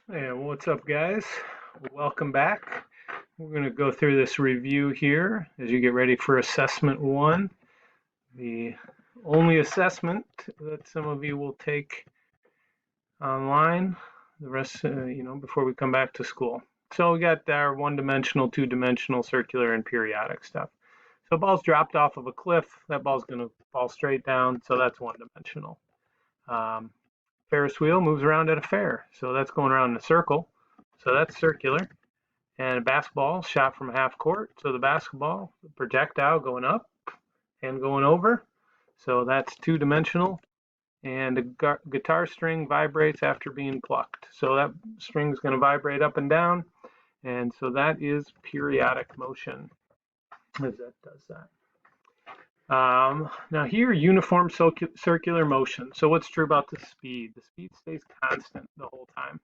Hey, what's up, guys? Welcome back. We're going to go through this review here as you get ready for assessment one, the only assessment that some of you will take online, the rest, before we come back to school. So we got our one-dimensional, two-dimensional, circular, and periodic stuff. So ball's dropped off of a cliff. That ball's going to fall straight down, so that's one-dimensional. Ferris wheel moves around at a fair, so that's going around in a circle, so that's circular. And a basketball shot from half court, so the basketball, the projectile going up and going over, so that's two-dimensional. And a guitar string vibrates after being plucked, so that string's going to vibrate up and down, and so that is periodic motion as that does that. Now here, uniform circular motion. So what's true about the speed? The speed stays constant the whole time.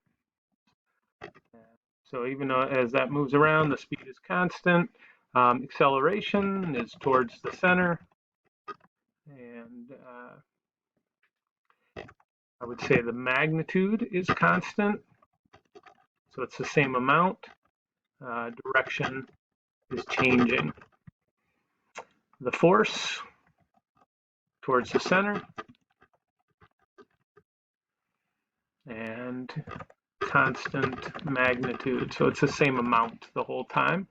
So even as that moves around, the speed is constant. Acceleration is towards the center. And I would say the magnitude is constant. So it's the same amount. Direction is changing. The force towards the center. And constant magnitude. So it's the same amount the whole time.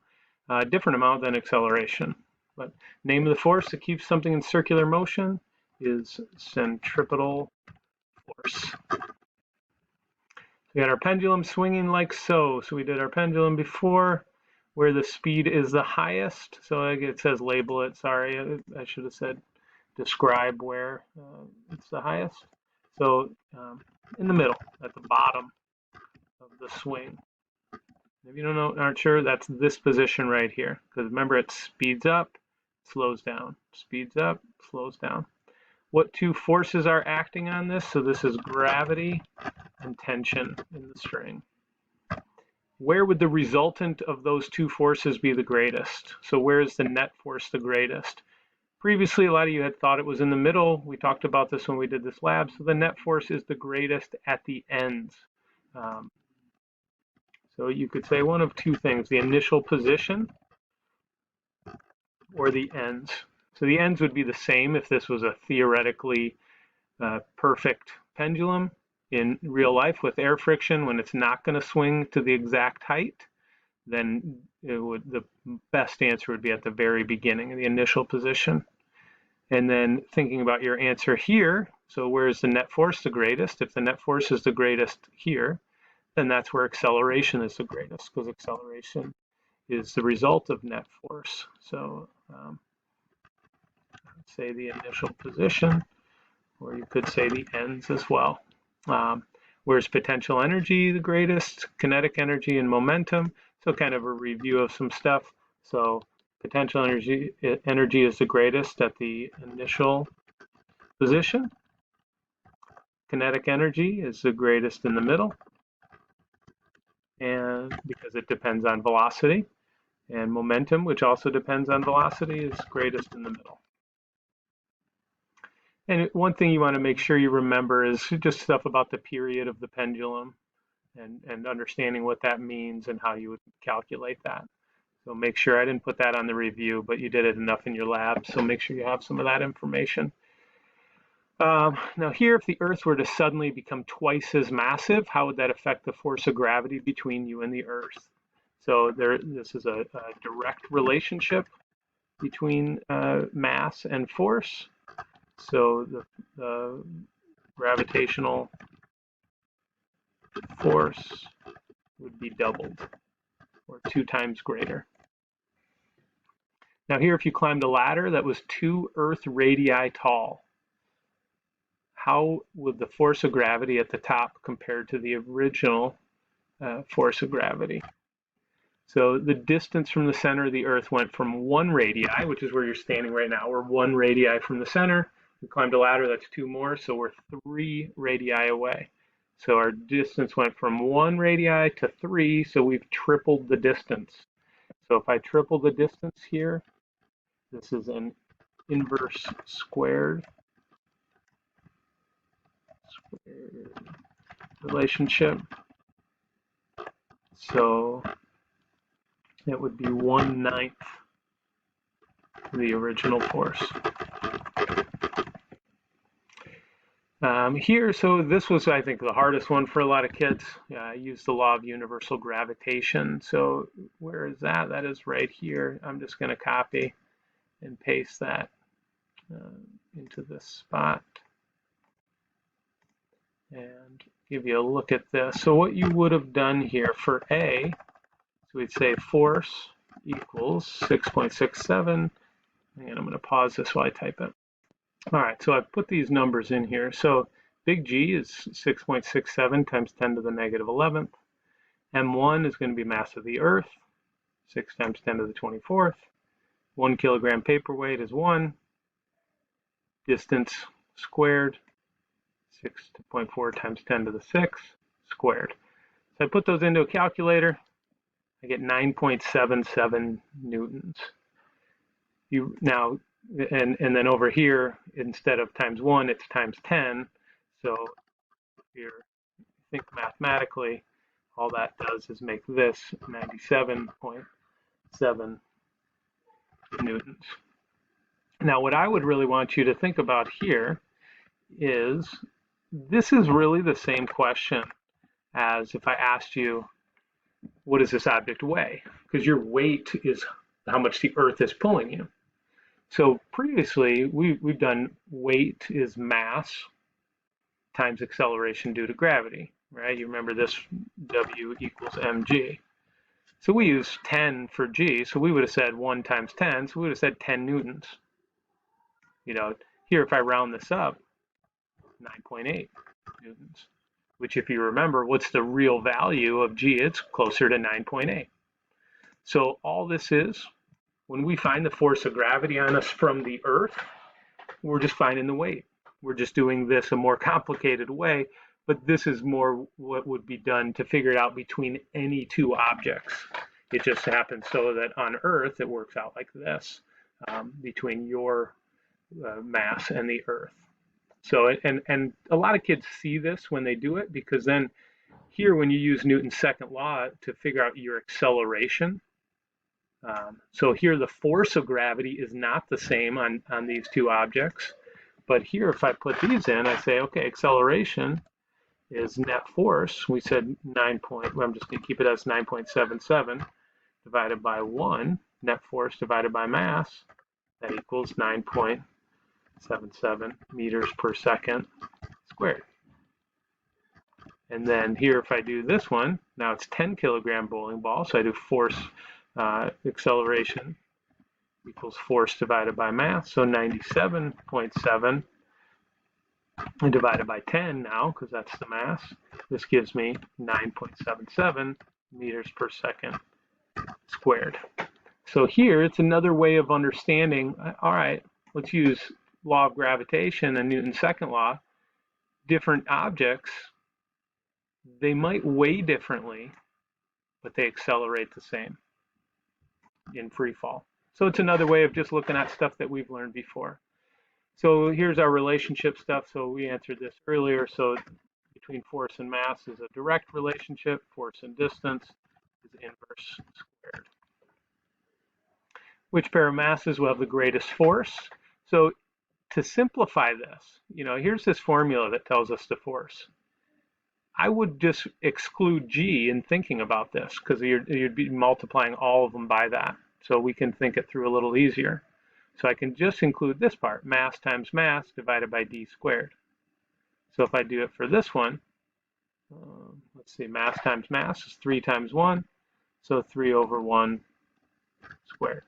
Different amount than acceleration. But name of the force that keeps something in circular motion is centripetal force. We got our pendulum swinging like so. So we did our pendulum before, where the speed is the highest. So it says label it. Sorry, I should have said describe where it's the highest. So in the middle, at the bottom of the swing. If you aren't sure, that's this position right here. Because remember, it speeds up, slows down, speeds up, slows down. What two forces are acting on this? So this is gravity and tension in the string. Where would the resultant of those two forces be the greatest? So where is the net force the greatest? Previously, a lot of you had thought it was in the middle. We talked about this when we did this lab. So the net force is the greatest at the ends. So you could say one of two things, the initial position or the ends. So the ends would be the same if this was a theoretically perfect pendulum. In real life with air friction, when it's not going to swing to the exact height, then the best answer would be at the very beginning, the initial position. And then thinking about your answer here, so where is the net force the greatest? If the net force is the greatest here, then that's where acceleration is the greatest, because acceleration is the result of net force. So let's say the initial position, or you could say the ends as well. Where's potential energy the greatest? Kinetic energy and momentum. So kind of a review of some stuff. So potential energy is the greatest at the initial position. Kinetic energy is the greatest in the middle, and because it depends on velocity. And momentum, which also depends on velocity, is greatest in the middle. And one thing you want to make sure you remember is just stuff about the period of the pendulum and understanding what that means and how you would calculate that. So make sure, I didn't put that on the review, but you did it enough in your lab, so make sure you have some of that information. Now here, if the Earth were to suddenly become twice as massive, how would that affect the force of gravity between you and the Earth? So this is a direct relationship between mass and force. So the gravitational force would be doubled, or 2 times greater. Now here, if you climbed a ladder that was 2 Earth radii tall, how would the force of gravity at the top compare to the original force of gravity? So the distance from the center of the Earth went from 1 radii, which is where you're standing right now. We're 1 radii from the center. We climbed a ladder, that's 2 more, so we're 3 radii away. So our distance went from 1 radii to 3, so we've tripled the distance. So if I triple the distance here, this is an inverse squared relationship. So it would be 1/9 the original force. Here, so this was, I think, the hardest one for a lot of kids. I used the law of universal gravitation. So where is that? That is right here. I'm just going to copy and paste that into this spot and give you a look at this. So what you would have done here for A, so we'd say force equals 6.67, and I'm going to pause this while I type it. All right, so I've put these numbers in here. So big G is 6.67 times 10 to the negative 11th. M1 is going to be mass of the Earth, 6 times 10 to the 24th. 1 kilogram paperweight is 1. Distance squared, 6.4 times 10 to the 6 squared. So I put those into a calculator. I get 9.77 newtons. And then over here, instead of times 1, it's times 10. So if you think mathematically, all that does is make this 97.7 newtons. Now, what I would really want you to think about here is this is really the same question as if I asked you, what does this object weigh? Because your weight is how much the Earth is pulling you. So previously, we've done weight is mass times acceleration due to gravity, right? You remember this W equals mg. So we use 10 for g, so we would have said 1 times 10, so we would have said 10 newtons. You know, here if I round this up, 9.8 newtons, which if you remember, what's the real value of g? It's closer to 9.8. So all this is, when we find the force of gravity on us from the Earth, we're just finding the weight. We're just doing this a more complicated way, but this is more what would be done to figure it out between any two objects. It just happens so that on Earth, it works out like this, between your mass and the Earth. So, and a lot of kids see this when they do it, because then here, when you use Newton's second law to figure out your acceleration, so here the force of gravity is not the same on these two objects. But here, if I put these in, I say, okay, acceleration is net force. We said I'm just going to keep it as 9.77 divided by 1, net force divided by mass. That equals 9.77 meters per second squared. And then here, if I do this one, now it's 10 kilogram bowling ball. So I do force acceleration equals force divided by mass. So 97.7 divided by 10 now, because that's the mass. This gives me 9.77 meters per second squared. So here, it's another way of understanding, all right, let's use law of gravitation and Newton's second law. Different objects, they might weigh differently, but they accelerate the same in free fall. So it's another way of just looking at stuff that we've learned before. So here's our relationship stuff. So we answered this earlier. So between force and mass is a direct relationship. Force and distance is inverse squared. Which pair of masses will have the greatest force? So to simplify this, here's this formula that tells us the force. I would just exclude G in thinking about this, because you'd be multiplying all of them by that. So we can think it through a little easier. So I can just include this part, mass times mass divided by d squared. So if I do it for this one, let's see, mass times mass is 3 times 1, so 3 over 1 squared.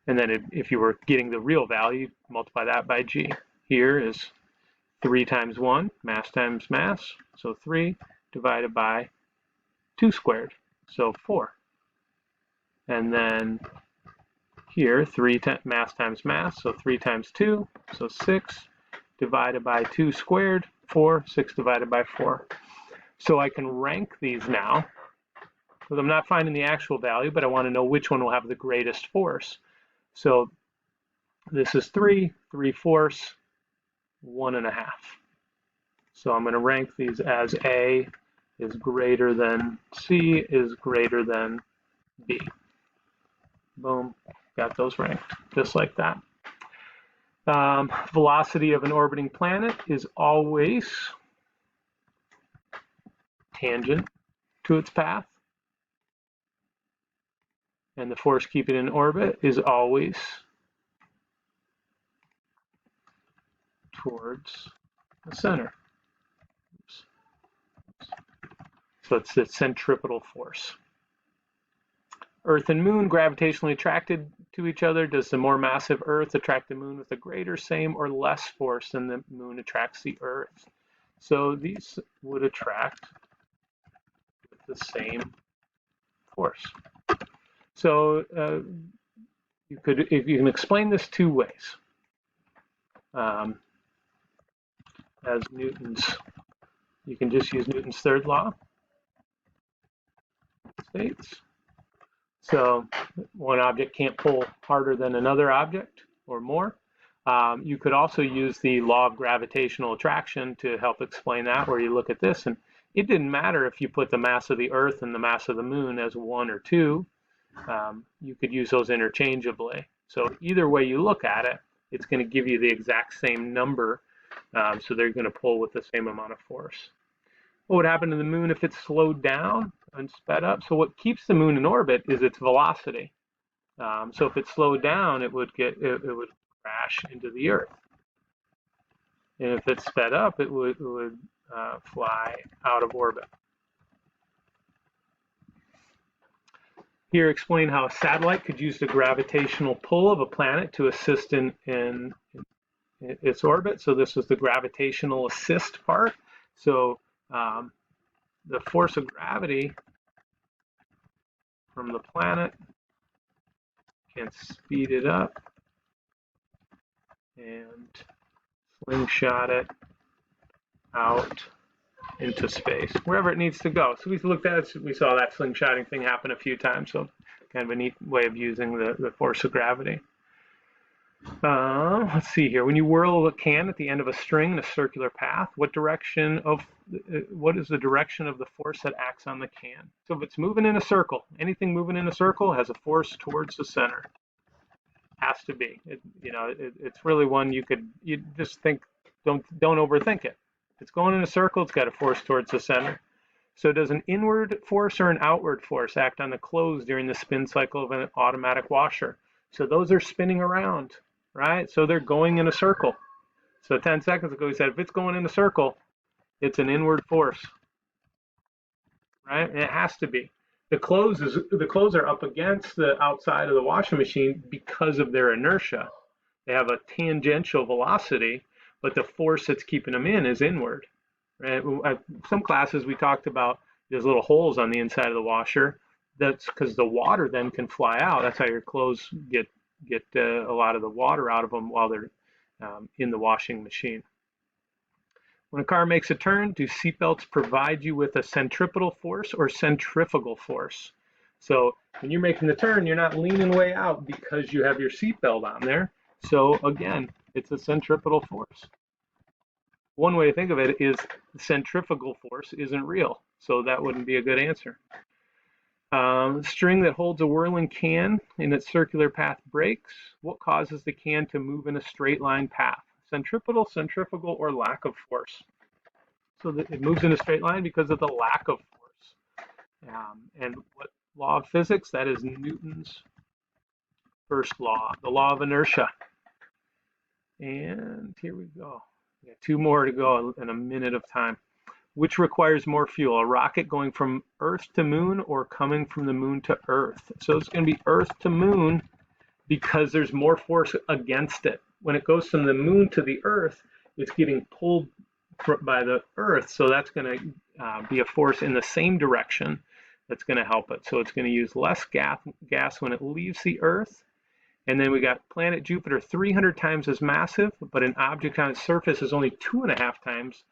And then if you were getting the real value, multiply that by g. Here is 3 times 1, mass times mass, so 3 divided by 2 squared, so 4. And then here, mass times mass, so 3 times 2, so 6 divided by 2 squared, 4, 6 divided by 4. So I can rank these now, because I'm not finding the actual value, but I want to know which one will have the greatest force. So this is 3, 3/4, 1.5. So I'm going to rank these as A, is greater than C is greater than B. Boom, got those ranked, just like that. Velocity of an orbiting planet is always tangent to its path. And the force keeping it in orbit is always towards the center. Oops. So it's the centripetal force. Earth and moon gravitationally attracted to each other. Does the more massive Earth attract the moon with a greater, same, or less force than the moon attracts the Earth? So these would attract with the same force. So you can explain this two ways. As Newton's, you can just use Newton's third law. States. So one object can't pull harder than another object or more. You could also use the law of gravitational attraction to help explain that, where you look at this and it didn't matter if you put the mass of the Earth and the mass of the moon as 1 or 2. You could use those interchangeably. So either way you look at it, it's going to give you the exact same number. So they're going to pull with the same amount of force. What would happen to the moon if it slowed down and sped up? So what keeps the moon in orbit is its velocity. So if it slowed down, it would crash into the Earth. And if it sped up, it would fly out of orbit. Here, explain how a satellite could use the gravitational pull of a planet to assist in its orbit. So this is the gravitational assist part. So the force of gravity from the planet can speed it up and slingshot it out into space, wherever it needs to go. So we looked at it, we saw that slingshotting thing happen a few times, so kind of a neat way of using the force of gravity. Let's see here. When you whirl a can at the end of a string in a circular path, what is the direction of the force that acts on the can? So if it's moving in a circle, anything moving in a circle has a force towards the center. Has to be. It's really one you just think, don't overthink it. If it's going in a circle, it's got a force towards the center. So does an inward force or an outward force act on the clothes during the spin cycle of an automatic washer? So those are spinning around, right? So they're going in a circle. So 10 seconds ago, we said if it's going in a circle, it's an inward force, right? And it has to be. The clothes are up against the outside of the washing machine because of their inertia. They have a tangential velocity, but the force that's keeping them in is inward. Right? Some classes we talked about there's little holes on the inside of the washer. That's because the water then can fly out. That's how your clothes get a lot of the water out of them while they're in the washing machine. When a car makes a turn, do seatbelts provide you with a centripetal force or centrifugal force? So when you're making the turn, you're not leaning way out because you have your seatbelt on there. So again, it's a centripetal force. One way to think of it is the centrifugal force isn't real, so that wouldn't be a good answer. String that holds a whirling can in its circular path breaks. What causes the can to move in a straight line path? Centripetal, centrifugal, or lack of force? So that it moves in a straight line because of the lack of force. And what law of physics? That is Newton's first law, the law of inertia. And here we go. We got 2 more to go in a minute of time. Which requires more fuel, a rocket going from Earth to moon or coming from the moon to Earth? So it's going to be Earth to moon because there's more force against it. When it goes from the moon to the Earth, it's getting pulled by the Earth, so that's going to be a force in the same direction that's going to help it. So it's going to use less gas when it leaves the Earth. And then we got planet Jupiter 300 times as massive, but an object on its surface is only 2.5 times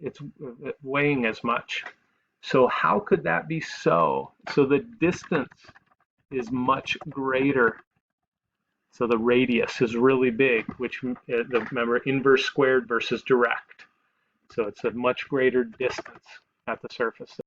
it's weighing as much. So how could that be so? So the distance is much greater. So the radius is really big, which remember inverse squared versus direct. So it's a much greater distance. at the surface.